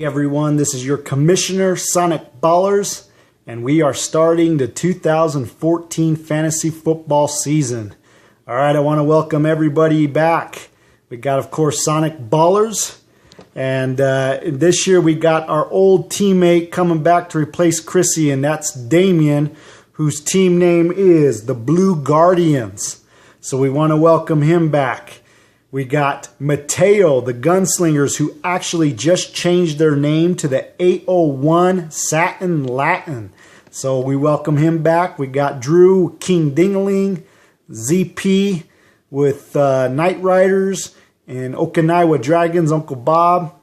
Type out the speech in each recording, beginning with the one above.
Hey everyone, this is your Commissioner Sonic Ballers, and we are starting the 2014 fantasy football season. Alright, I want to welcome everybody back. We got, of course, Sonic Ballers, and this year we got our old teammate coming back to replace Chrissy, and that's Damien, whose team name is the Blue Guardians. So we want to welcome him back. We got Mateo, the Gunslingers, who actually just changed their name to the 801 Satin Latin. So we welcome him back. We got Drew, King Dingaling, ZP with Night Riders, and Okinawa Dragons, Uncle Bob.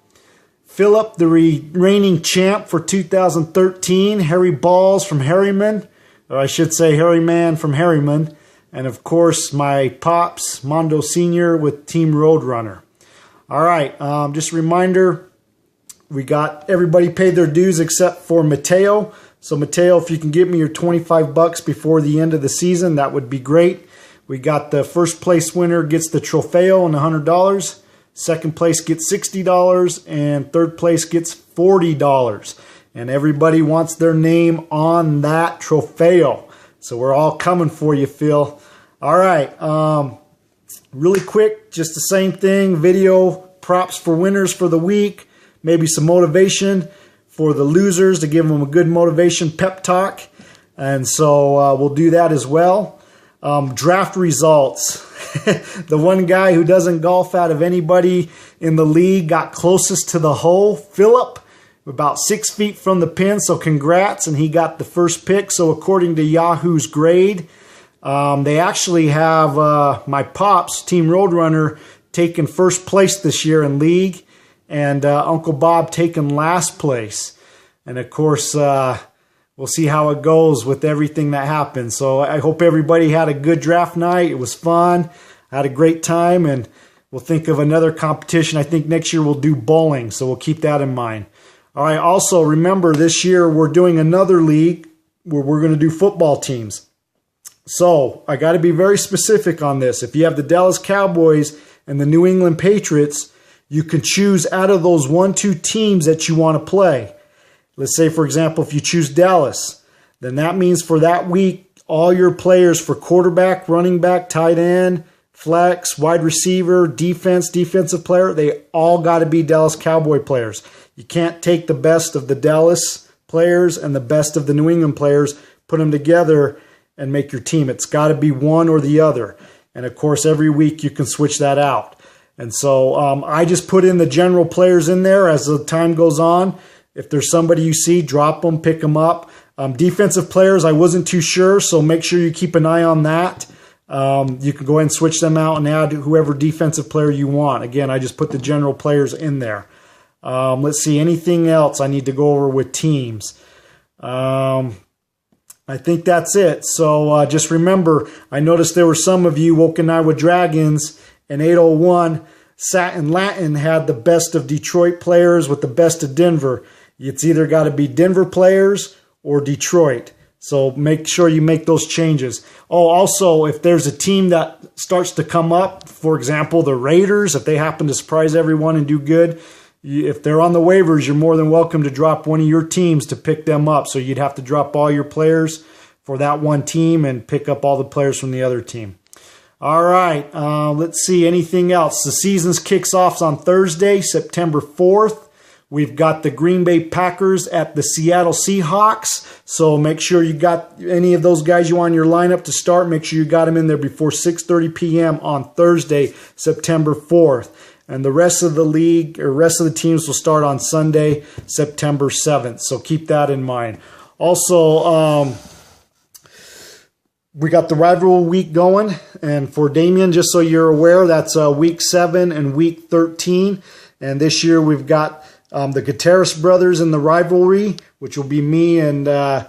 Philip, the reigning champ for 2013, Harry Balls from Harryman, or I should say Harryman from Harryman. And of course, my pops, Mondo Sr. with Team Roadrunner. All right, just a reminder, we got everybody paid their dues except for Mateo. So Mateo, if you can get me your 25 bucks before the end of the season, that would be great. We got the first place winner gets the Trofeo and $100. Second place gets $60, and third place gets $40. And everybody wants their name on that Trofeo. So we're all coming for you, Phil. All right. Really quick, just the same thing. Video props for winners for the week. Maybe some motivation for the losers to give them a good motivation pep talk. And so we'll do that as well. Draft results. The one guy who doesn't golf out of anybody in the league got closest to the hole, Philip. About 6 feet from the pin, so congrats, and he got the first pick. So according to Yahoo's grade, they actually have my pops, Team Roadrunner, taking first place this year in league, and Uncle Bob taking last place. And of course, we'll see how it goes with everything that happens. So I hope everybody had a good draft night. It was fun. I had a great time, and we'll think of another competition. I think next year we'll do bowling, so we'll keep that in mind. All right, also remember this year we're doing another league where we're going to do football teams. So I got to be very specific on this. If you have the Dallas Cowboys and the New England Patriots, you can choose out of those 1-2 teams that you want to play. Let's say, for example, if you choose Dallas, then that means for that week, all your players for quarterback, running back, tight end, flex, wide receiver, defense, defensive player, they all got to be Dallas Cowboy players. You can't take the best of the Dallas players and the best of the New England players, put them together, and make your team. It's got to be one or the other. And, of course, every week you can switch that out. And so I just put in the general players in there as the time goes on. If there's somebody you see, drop them, pick them up. Defensive players, I wasn't too sure, so make sure you keep an eye on that. You can go ahead and switch them out and add whoever defensive player you want. Again, I just put the general players in there. Let's see, anything else I need to go over with teams? I think that's it. So just remember, I noticed there were some of you, Okinawa Dragons and 801 Satin Latin had the best of Detroit players with the best of Denver. It's either got to be Denver players or Detroit. So make sure you make those changes. Oh, also, if there's a team that starts to come up, for example, the Raiders, if they happen to surprise everyone and do good, if they're on the waivers, you're more than welcome to drop one of your teams to pick them up. So you'd have to drop all your players for that one team and pick up all the players from the other team. All right, let's see, anything else? The season kicks off on Thursday, September 4th. We've got the Green Bay Packers at the Seattle Seahawks. So make sure you got any of those guys you want in your lineup to start. Make sure you got them in there before 6:30 p.m. on Thursday, September 4th. And the rest of the league, or rest of the teams will start on Sunday, September 7th. So keep that in mind. Also, we got the rivalry week going. And for Damien, just so you're aware, that's week 7 and week 13. And this year we've got the Gutierrez brothers in the rivalry, which will be me and the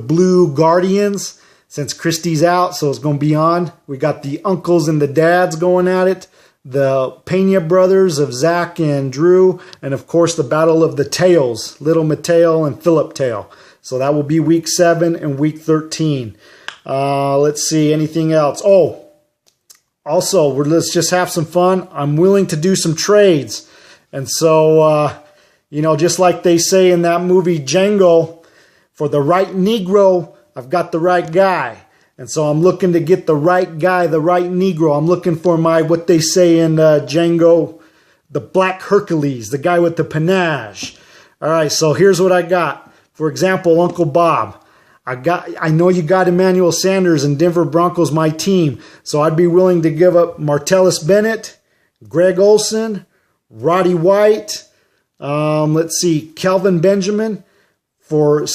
Blue Guardians, since Christy's out, so it's going to be on. We got the uncles and the dads going at it. The Pena brothers of Zach and Drew, and of course the battle of the Tails, Little Mateo and Philip Tail. So that will be week 7 and week 13. Let's see, anything else? Oh, also, let's just have some fun. I'm willing to do some trades. And so You know, just like they say in that movie Django, for the right Negro, I've got the right guy. And so I'm looking to get the right guy, the right Negro. I'm looking for my, what they say in Django, the Black Hercules, the guy with the panache. All right, so here's what I got. For example, Uncle Bob. I know you got Emmanuel Sanders and Denver Broncos, my team. So I'd be willing to give up Martellus Bennett, Greg Olsen, Roddy White, let's see, Kelvin Benjamin for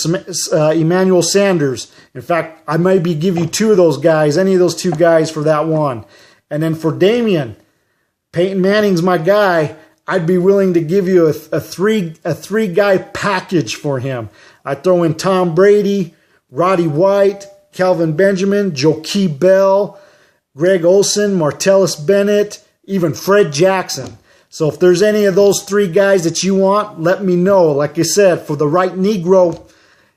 Emmanuel Sanders. In fact, I might be give you two of those guys, any of those two guys for that one. And then for Damian, Peyton Manning's my guy. I'd be willing to give you a three guy package for him. I'd throw in Tom Brady, Roddy White, Kelvin Benjamin, Joakim Bell, Greg Olsen, Martellus Bennett, even Fred Jackson. So if there's any of those three guys that you want, let me know. Like I said, for the right Negro,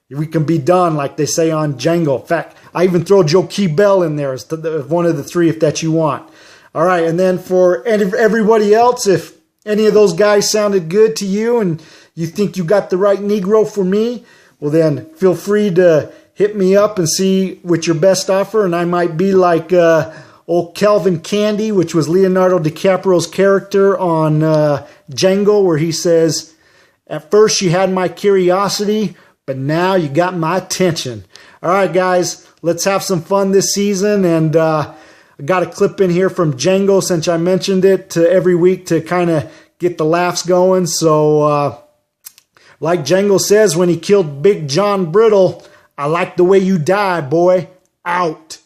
we can be done, like they say on Django. In fact, I even throw Joakim Bell in there as one of the three if that you want. All right, and then for everybody else, if any of those guys sounded good to you and you think you got the right Negro for me, well then feel free to hit me up and see what your best offer. And I might be like old Kelvin Candy, which was Leonardo DiCaprio's character on Django, where he says, at first you had my curiosity, but now you got my attention. All right, guys, let's have some fun this season. And I got a clip in here from Django since I mentioned it every week to kind of get the laughs going. So like Django says when he killed Big John Brittle, I like the way you die, boy. Out.